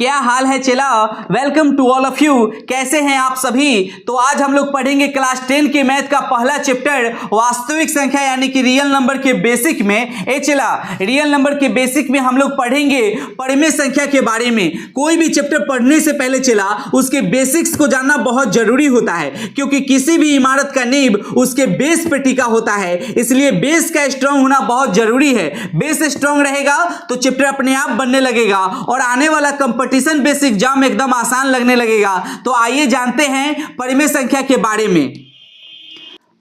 क्या हाल है चला। Welcome to all of you. कैसे हैं आप सभी। तो आज हम लोग पढ़ेंगे क्लास 10 के मैथ का पहला चैप्टर वास्तविक संख्या यानी कि रियल नंबर के बेसिक में। ए चला, रियल नंबर के बेसिक में हम लोग पढ़ेंगे परिमेय संख्या के बारे में। कोई भी चैप्टर पढ़ने से पहले चला उसके बेसिक्स को जानना बहुत जरूरी होता है, क्योंकि किसी भी इमारत का नींव उसके बेस पे टिका होता है, इसलिए बेस का स्ट्रांग होना बहुत जरूरी है। बेस स्ट्रांग रहेगा तो चैप्टर अपने आप बनने लगेगा और आने वाला कंपटीशन बेस एग्जाम एकदम आसान लगने लगेगा। तो आइए जानते हैं परिमेय संख्या के बारे में।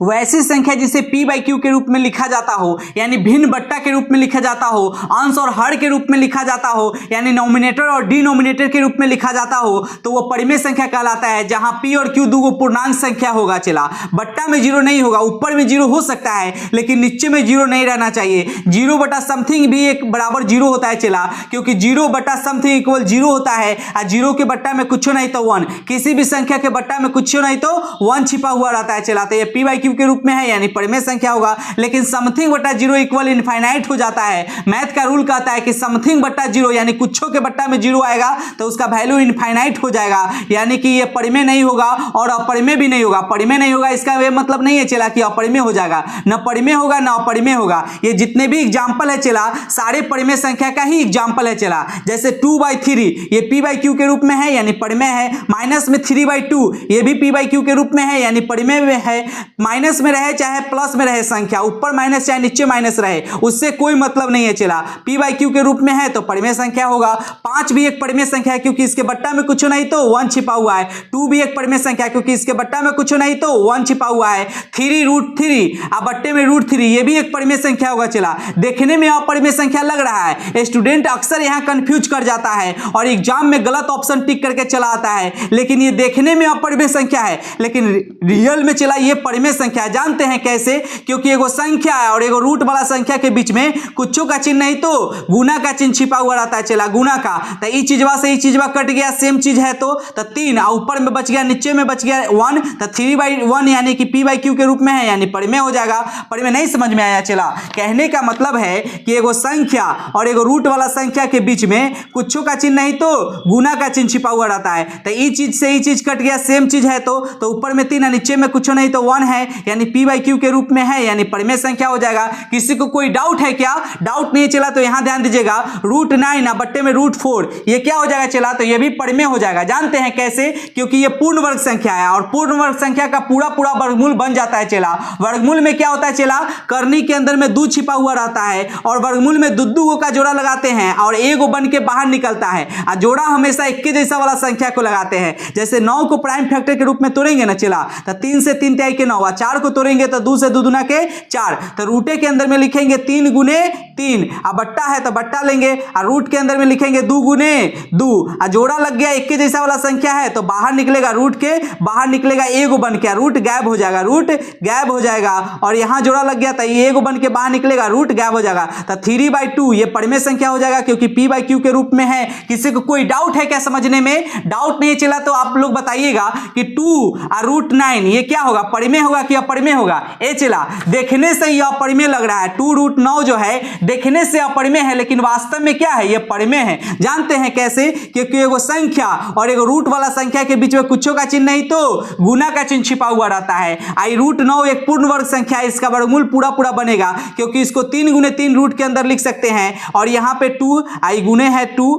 वैसी संख्या जिसे p बाई क्यू के रूप में लिखा जाता हो, यानी भिन्न बट्टा के रूप में लिखा जाता हो, अंश और हर के रूप में लिखा जाता हो, यानी नोमिनेटर और डिनोमिनेटर के रूप में लिखा जाता हो, तो वो परिमेय संख्या कहलाता है। जहां p और q दो पूर्णांक संख्या होगा चला, बट्टा में जीरो नहीं होगा। ऊपर में जीरो हो सकता है लेकिन नीचे में जीरो नहीं रहना चाहिए। जीरो बटा समथिंग भी एक बराबर जीरो होता है चला, क्योंकि जीरो बटा समथिंग इक्वल जीरो होता है। और जीरो के बट्टा में कुछ नहीं तो वन, किसी भी संख्या के बट्टा में कुछ नहीं तो वन छिपा हुआ रहता है चला। तो ये p बाई क्यू के रूप में है यानी परिमेय संख्या होगा। लेकिन समथिंग बटा जीरो इक्वल इनफाइनाइट हो जाता है। मैथ का रूल कहता है कि समथिंग बटा जीरो यानी कुछों के बट्टा में जीरो आएगा तो उसका वैल्यू इनफाइनाइट हो जाएगा, यानी कि ये परिमेय नहीं होगा और अपरिमेय भी नहीं होगा। परिमेय नहीं होगा इसका ये मतलब नहीं है चला कि अपरिमेय हो जाएगा, न परिमेय होगा न अपरिमेय होगा। ये जितने भी एग्जाम्पल है चला सारे परिमेय संख्या का ही एग्जाम्पल है चला। जैसे 2/3 ये p बाई क्यू के रूप में है यानी परिमेय है। माइनस में 3/2 ये भी p बाई क्यू के रूप में है यानी परिमेय में है। माइनस में रहे चाहे प्लस में रहे संख्या, ऊपर माइनस चाहे नीचे माइनस रहे, उससे कोई मतलब नहीं है चला। p बाई क्यू के रूप में है तो परिमेय संख्या होगा। 5 भी एक परिमेय संख्या है क्योंकि इसके बट्टा में कुछ नहीं तो 1 छिपा हुआ है। 2 भी एक परिमेय संख्या है क्योंकि इसके बट्टा में कुछ नहीं तो 1 छिपा हुआ है। 3√3 अब बट्टे में √3 ये भी एक परिमेय संख्या होगा चला। देखने में अपरिमेय संख्या लग रहा है, स्टूडेंट अक्सर यहाँ कंफ्यूज कर जाता है और एग्जाम में गलत ऑप्शन टिक करके चला आता है। लेकिन ये देखने में अपरिमेय संख्या है लेकिन रियल में चला ये परिमेय संख्या है। जानते हैं कैसे, क्योंकि एगो संख्या है और एगो रूट वाला संख्या के बीच में कुछों का चिन्ह नहीं तो गुना का चिन्ह छिपा हुआ रहता है चला, गुना का। तो ई चीजवा से ई चीजवा कट गया, सेम चीज है तो 3 और ऊपर में बच गया, नीचे में बच गया 1, तो 3/1 यानी कि p बाई क्यू के रूप में है यानी परिमेय हो जाएगा। परिमेय नहीं समझ में आया चला। कहने का मतलब है कि एगो संख्या और एगो रूट वाला संख्या के बीच में कुछों का चिन्ह नहीं तो गुना का चिन्ह छिपा हुआ रहता है। तो ई चीज से ई चीज कट गया, सेम चीज है तो ऊपर में 3 और नीचे में कुछ नहीं तो 1 है यानी p बाई क्यू के रूप में है यानी परिमेय संख्या हो जाएगा। किसी को कोई डाउट है क्या? डाउट नहीं चला तो यहां ध्यान दीजिएगा, √9 बट्टे में √4 ये क्या हो जाएगा चला, तो ये भी परिमेय हो जाएगा। जानते हैं कैसे, क्योंकि ये पूर्ण वर्ग संख्या है और पूर्ण वर्ग संख्या का पूरा वर्गमूल बन जाता है चला। वर्गमूल में क्या होता है चला, करनी के अंदर में 2 छिपा हुआ रहता है और वर्गमूल में दो का जोड़ा लगाते हैं और एगो बन के बाहर निकलता है। और जोड़ा हमेशा एक के जैसा वाला संख्या को लगाते हैं। जैसे 9 को प्राइम फैक्टर के रूप में तोड़ेंगे ना चला, तो 3 से 3 तिहाई के 9, 4 को तोड़ेंगे तो 2 से 2 दूना के 4, तो रूटे के अंदर में लिखेंगे 3 गुने 3। अब बट्टा है तो बट्टा लेंगे और रूट के अंदर में लिखेंगे 2 गुने 2। और जोड़ा लग गया एक के जैसा वाला संख्या है तो बाहर निकलेगा, रूट के बाहर निकलेगा एगो बन के, रूट गायब हो जाएगा, रूट गायब हो जाएगा। और यहां जोड़ा लग गया तो ये एगो बन के बाहर निकलेगा, रूट गायब हो जाएगा। तो 3/2 ये परिमेय संख्या हो जाएगा क्योंकि p बाई क्यू के रूप में है। किसी को कोई डाउट है क्या समझने में? डाउट नहीं चला तो आप लोग बताइएगा कि 2 और √9 ये क्या होगा, परिमेय होगा कि अपरिमेय होगा? ए चला, देखने से ये अपरिमेय लग रहा है। 2√9 जो है देखने से अपरिमेय है लेकिन वास्तव में क्या है, ये परिमेय है। जानते हैं कैसे, क्योंकि एगो संख्या और एगो रूट वाला संख्या के बीच में कुछों का चिन्ह नहीं तो गुना का चिन्ह छिपा हुआ रहता है। आई √9 एक पूर्ण वर्ग संख्या है, इसका वर्गमूल पूरा बनेगा क्योंकि इसको 3 गुने 3 रूट के अंदर लिख सकते हैं और यहाँ पे 2 आई गुने है, 2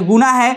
गुना है।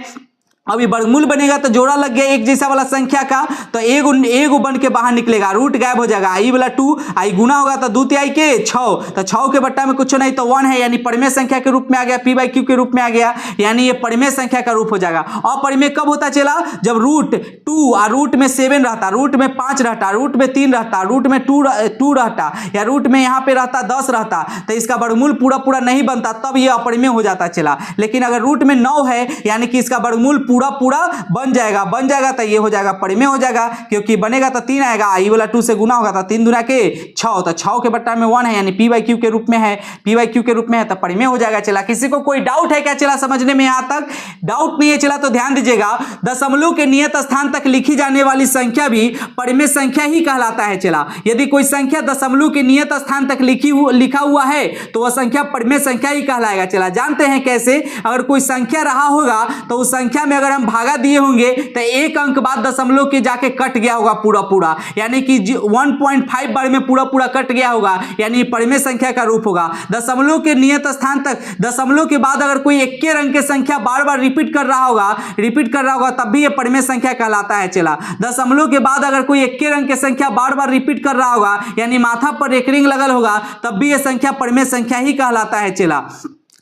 अभी वर्गमूल बनेगा तो जोड़ा लग गया एक जैसा वाला संख्या का तो एगो बन के बाहर निकलेगा, रूट गायब हो जाएगा। आई वाला 2 आई गुना होगा तो 2 तिहाई के 6, तो 6 के बट्टा में कुछ नहीं तो 1 है यानी परिमेय संख्या के रूप में आ गया, p बाई क्यू के रूप में आ गया यानी ये परिमेय संख्या का रूप हो जाएगा। अपरिमेय कब होता चला, जब √2 और रूट में 7 रहता, रूट में 5 रहता, रूट में 3 रहता, रूट में 2 रहता या रूट में यहाँ पे रहता 10 रहता तो इसका वर्गमूल पूरा नहीं बनता, तब ये अपरिमेय हो जाता चला। लेकिन अगर रूट में 9 है यानी कि इसका वर्गमूल पूरा पूरा बन जाएगा तो ये हो जाएगा परिमेय हो जाएगा, क्योंकि बनेगा तो 3 आएगा, ई वाला 2 से गुना होगा तो 3 दूना के 6, तो 6 के बट्टा में 1 है यानी पी बाई क्यू के रूप में है, पी बाई क्यू के रूप में है तो परिमेय हो जाएगा। चला किसी को कोई डाउट है क्या? चला समझने में यहां तक डाउट नहीं है। चला तो ध्यान दीजिएगा, दशमलव के नियत स्थान तक लिखी जाने वाली संख्या भी परिमेय संख्या ही कहलाता है। चला यदि कोई संख्या दशमलव के नियत स्थान तक लिखा हुआ है तो वह संख्या परिमेय संख्या ही कहलाएगा। चला जानते हैं कैसे, अगर कोई संख्या रहा होगा तो उस संख्या में अगर हम भागा दिए होंगे तो एक अंक बाद दशमलव के जाके कट गया होगा पूरा, यानी कि 1.5 बार में पूरा कट गया होगा, यानी परिमेय संख्या का रूप होगा। दशमलव के नियत स्थान तक दशमलव के बाद अगर कोई इक्के अंक की संख्या बार बार रिपीट कर रहा होगा तब भी ये परिमेय संख्या कहलाता है। चला दशमलव के बाद अगर कोई इक्के अंक की संख्या बार बार रिपीट कर रहा होगा यानी माथा पर एक रिंग लगल होगा तब भी ये संख्या परिमेय संख्या ही कहलाता है। चला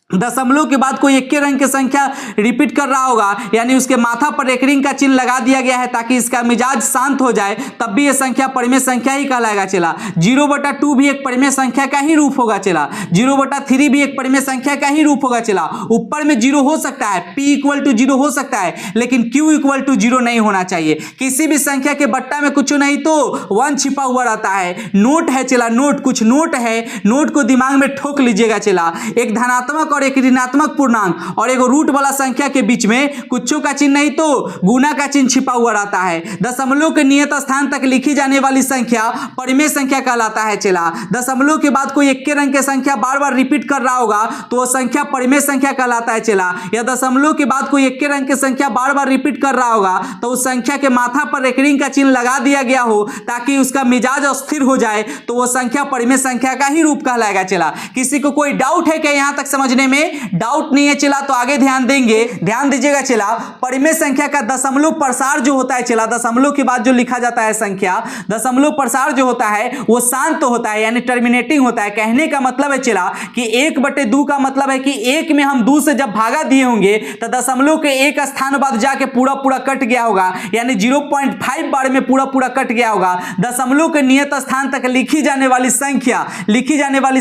दशमलव के बाद कोई इक्के अंक की संख्या रिपीट कर रहा होगा यानी उसके माथा पर एक रिंग का चिन्ह लगा दिया गया है ताकि इसका मिजाज शांत हो जाए, तब भी यह संख्या परिमेय संख्या ही कहलाएगा। चला 0/2 भी एक परिमेय संख्या का ही रूप होगा। चला 0/3 भी एक परिमेय संख्या का ही रूप होगा। चला ऊपर में 0 हो सकता है, p = 0 हो सकता है, लेकिन q = 0 नहीं होना चाहिए। किसी भी संख्या के बट्टा में कुछ नहीं तो 1 छिपा हुआ रहता है। नोट है, चला नोट कुछ नोट है, नोट को दिमाग में ठोक लीजिएगा। चला एक धनात्मक एक ऋणात्मक पूर्णांक और एक रूट वाला संख्या के बीच में कुछों का चिन्ह नहीं तो गुना का चिन्ह छिपा हुआ रहता है। दशमलव के नियत स्थान तक लिखी जाने वाली संख्या परिमेय संख्या कहलाता है। चला दशमलव के बाद कोई इक्के अंक की संख्या बार बार रिपीट कर रहा होगा तो वह संख्या परिमेय संख्या कहलाता है। चला या दशमलव के बाद कोई इक्के अंक की संख्या बार बार रिपीट कर रहा होगा तो उस संख्या के माथा पर एक रिंग का चिन्ह लगा दिया गया हो ताकि उसका मिजाज अस्थिर हो जाए तो वह संख्या परिमेय संख्या का ही रूप कहलाएगा। चला किसी को कोई डाउट है क्या यहां तक समझने में? डाउट नहीं है। चला तो आगे ध्यान देंगे, ध्यान दीजिएगा। चला परिमेय संख्या का दशमलव प्रसार जो होता है, चला दशमलव के बाद जो लिखा जाता है संख्या, दशमलव प्रसार जो होता है वो शांत होता है यानी टर्मिनेटिंग होता है। कहने का मतलब है चला कि 1/2 का मतलब है कि 1 में हम 2 से जब भागा दिए होंगे तो दशमलव के एक स्थान बाद जाके पूरा कट गया होगा, यानी 0.5 बार में पूरा कट गया होगा। दशमलव के नियत स्थान तक लिखी जाने वाली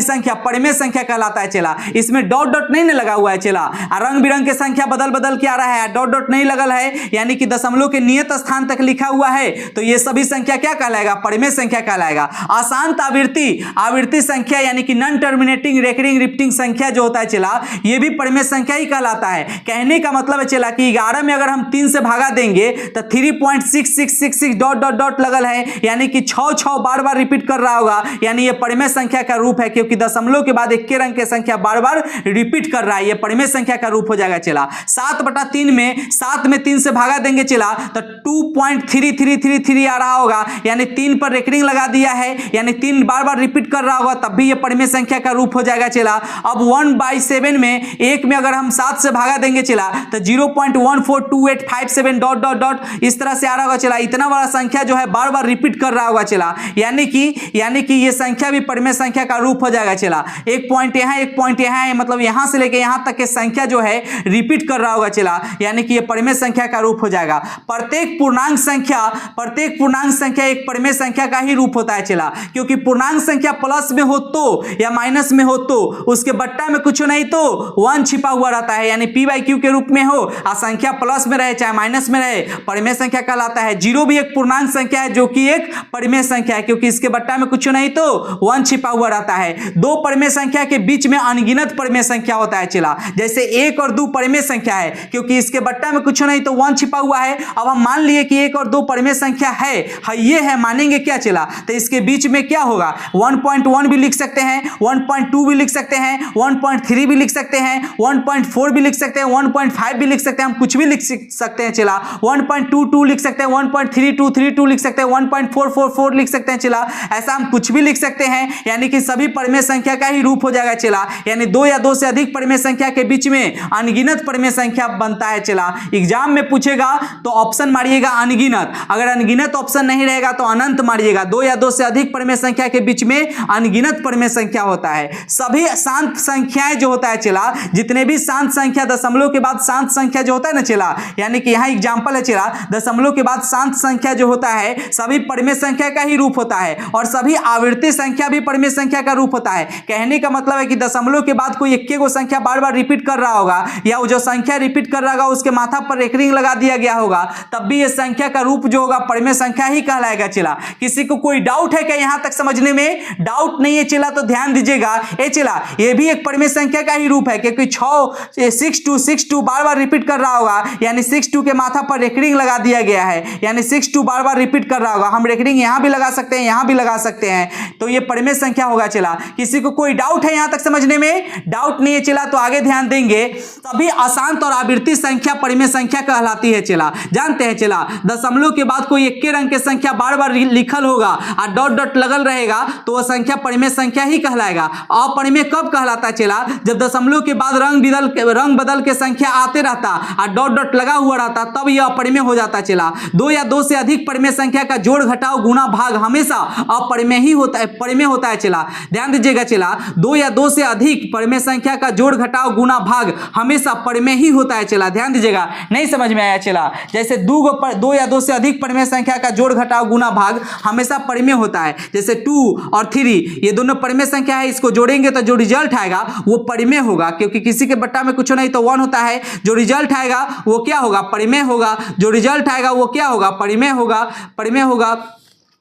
संख्या परिमेय संख्या कहलाता है। चला इसमें डॉट नहीं लगा हुआ है। चला रंग बिरंग के संख्या बदल के आ रहा है, डॉट नहीं लगल है, यानी कि दशमलव के नियत स्थान तक लिखा हुआ है तो ये सभी संख्या क्या कहलाएगा? परिमेय संख्या कहलाएगा। अशांत आवर्ती संख्या यानी कि नॉन टर्मिनेटिंग रेकरिंग रिपीटिंग संख्या जो होता है चला ये भी परिमेय संख्या ही कहलाता है। कहने का मतलब है चला कि 11 में अगर हम 3 से भागा देंगे तो 3.6666 डॉट लगल है, यानी कि 6 बार रिपीट कर रहा होगा, यानी ये परिमेय संख्या का रूप है क्योंकि दशमलव के बाद इक्के अंक की संख्या बार रिपीट कर रहा है, ये परिमेय संख्या का रूप हो जाएगा। चला 7/3 में 7 में 3 से भागा देंगे चला तो 2.3333 आ रहा होगा, यानी 3 पर रेकरिंग लगा दिया है, यानी 3 बार रिपीट कर रहा होगा तब भी ये परिमेय संख्या का रूप हो जाएगा। चला अब 1/7 में 1 में अगर हम 7 से भागा देंगे चला तो 0.142857 डॉट इस तरह से आ रहा होगा। चला इतना बड़ा संख्या जो है बार रिपीट कर रहा होगा। चला यानी कि ये संख्या भी परिमेय संख्या का रूप हो जाएगा। चला एक पॉइंट यहाँ है, मतलब यहां से लेके यहां तक के संख्या जो है रिपीट कर रहा होगा। चला यानी कि ये परिमेय संख्या का रूप हो जाएगा। प्रत्येक पूर्णांक संख्या एक परिमेय संख्या का ही रूप होता है। चला क्योंकि पूर्णांक संख्या प्लस में हो तो या माइनस में हो तो उसके बट्टा में कुछ नहीं तो 1 छिपा हुआ रहता है, यानी p/q के रूप में हो और संख्या प्लस में रहे चाहे माइनस में रहे परिमेय संख्या कहलाता है। 0 भी एक पूर्णांक संख्या है जो कि एक परिमेय संख्या है क्योंकि इसके बट्टा में कुछ नहीं तो 1 छिपा हुआ रहता है। दो परिमेय संख्या के बीच में अनगिनत परिमेय संख्या होता है। चला जैसे 1 और 2 परिमेय संख्या है क्योंकि इसके बट्टा में कुछ नहीं तो 1 छिपा हुआ है। अब हम मान लिए कि 1 और 2 परिमेय संख्या है, ये है मानेंगे क्या? चला तो इसके बीच में क्या होगा? 1.1 भी लिख सकते हैं, 1.2 भी लिख सकते हैं, 1.3 भी लिख सकते हैं, 1.4 भी लिख सकते हैं, 1.5 भी लिख सकते हैं, हम कुछ भी लिख सकते हैं। चला 1.22 लिख सकते हैं, 1.3232 लिख सकते हैं, 1.444 लिख सकते हैं। चला ऐसा हम कुछ भी लिख सकते हैं, यानी कि सभी परिमेय संख्या का ही रूप हो जाएगा। चला यानी 2 या 2 से अधिक परिमेय संख्या के बीच में अनगिनत परिमेय संख्या बनता है। चला एग्जाम में पूछेगा तो ऑप्शन मारिएगा अनगिनत, अगर अनगिनत ऑप्शन नहीं रहेगा तो अनंत मारिएगा। 2 या 2 से अधिक परिमेय संख्या के बीच में अनगिनत परिमेय संख्या होता है। सभी शांत संख्याएं जो होता है चला, जितने भी शांत संख्या दशमलव के बाद शांत संख्या जो होता है ना चला, यानी कि यहां एग्जांपल है चला, दशमलव के बाद शांत संख्या जो होता है सभी परिमेय संख्या का ही रूप होता है और सभी आवर्ती संख्या भी परिमेय संख्या का रूप होता है। कहने का मतलब है कि दशमलव के बाद कोई इक्के वो संख्या बार बार रिपीट कर रहा होगा या वो जो संख्या रिपीट कर रहा होगा उसके माथा पर एक रिंग लगा दिया गया होगा, तब भी ये संख्या का रूप जो होगा परिमेय संख्या ही कहलाएगा चला। किसी को कोई डाउट है क्या यहां तक समझने में? डाउट नहीं है चला तो ध्यान दीजिएगा। ए चला ये भी एक परिमेय संख्या का ही रूप है क्योंकि 62 बार बार रिपीट कर रहा होगा, यानी 62 के माथा पर एक रिंग लगा दिया गया है, यानी 62 बार बार रिपीट कर रहा होगा। हम एक रिंग यहां भी लगा सकते हैं, यहां भी लगा सकते हैं, तो ये परिमेय संख्या होगा चला। किसी को कोई डाउट है यहां तक समझने में? डाउट नहीं है चला तो आगे ध्यान देंगे। सभी अशांत और आवर्ती संख्या परिमेय संख्या कहलाती है चला। जानते हैं चला, दशमलव के बाद कोई इक्के अंक की संख्या बार बार लिखल होगा और डॉट डॉट लगल रहेगा तो वह संख्या परिमेय संख्या ही कहलाएगा। अपरिमेय कब कहलाता है चला? जब दशमलव के बाद रंग बदल के संख्या आते रहता और डॉट डॉट लगा हुआ रहता, तब यह अपरिमेय हो जाता चला। दो या दो से अधिक परिमेय संख्या का जोड़ घटाव गुणा भाग हमेशा अपरिमेय ही होता है, परिमेय होता है चला। ध्यान दीजिएगा चला, दो या दो से अधिक परिमेय संख्या का जोड़ घटाव गुणा भाग हमेशा परिमेय ही होता है चला। ध्यान दीजिएगा, नहीं समझ में आया चला? जैसे दो या दो से अधिक परिमेय संख्या का जोड़ घटाव गुणा भाग हमेशा परिमेय होता है। जैसे 2 और 3 ये दोनों परिमेय संख्या है, इसको जोड़ेंगे तो जो रिजल्ट आएगा वो परिमेय होगा, क्योंकि किसी के बट्टा में कुछ नहीं तो 1 होता है। जो रिजल्ट आएगा वो क्या होगा? परिमेय होगा। जो रिजल्ट आएगा वो क्या होगा? परिमेय होगा, परिमेय होगा।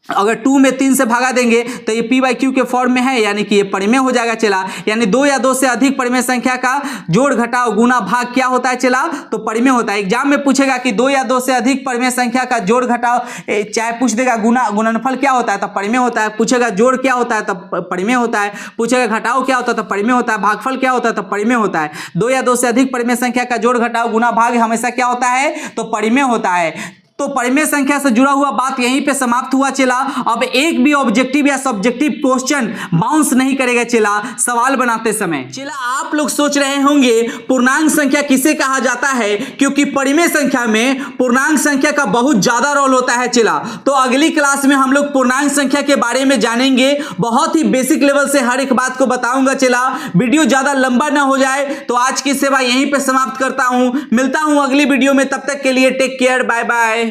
अगर 2 में 3 से भागा देंगे तो ये p/q के फॉर्म में है, यानी कि ये परिमेय हो जाएगा चला। यानी दो या दो से अधिक परिमेय संख्या का जोड़ घटाव गुणा भाग क्या होता है चला? तो परिमेय होता है। एग्जाम में पूछेगा कि दो या दो से अधिक परिमेय संख्या का जोड़ घटाव, चाहे पूछ देगा गुणनफल क्या होता है तो परिमेय होता है, पूछेगा जोड़ क्या होता है तो परिमेय होता है, पूछेगा घटाव क्या होता है तो परिमेय होता है, भागफल क्या होता है तो परिमेय होता है। दो या दो से अधिक परिमेय संख्या का जोड़ घटाव गुणा भाग हमेशा क्या होता है? तो परिमेय होता है। तो परिमेय संख्या से जुड़ा हुआ बात यहीं पे समाप्त हुआ चला। अब एक भी ऑब्जेक्टिव या सब्जेक्टिव क्वेश्चन बाउंस नहीं करेगा चला सवाल बनाते समय। चला आप लोग सोच रहे होंगे पूर्णांक संख्या किसे कहा जाता है, क्योंकि परिमेय संख्या में पूर्णांक संख्या का बहुत ज्यादा रोल होता है चला। तो अगली क्लास में हम लोग पूर्णांक संख्या के बारे में जानेंगे, बहुत ही बेसिक लेवल से हर एक बात को बताऊंगा चला। वीडियो ज्यादा लंबा ना हो जाए तो आज की सेवा यहीं पे समाप्त करता हूं। मिलता हूं अगली वीडियो में, तब तक के लिए टेक केयर, बाय बाय।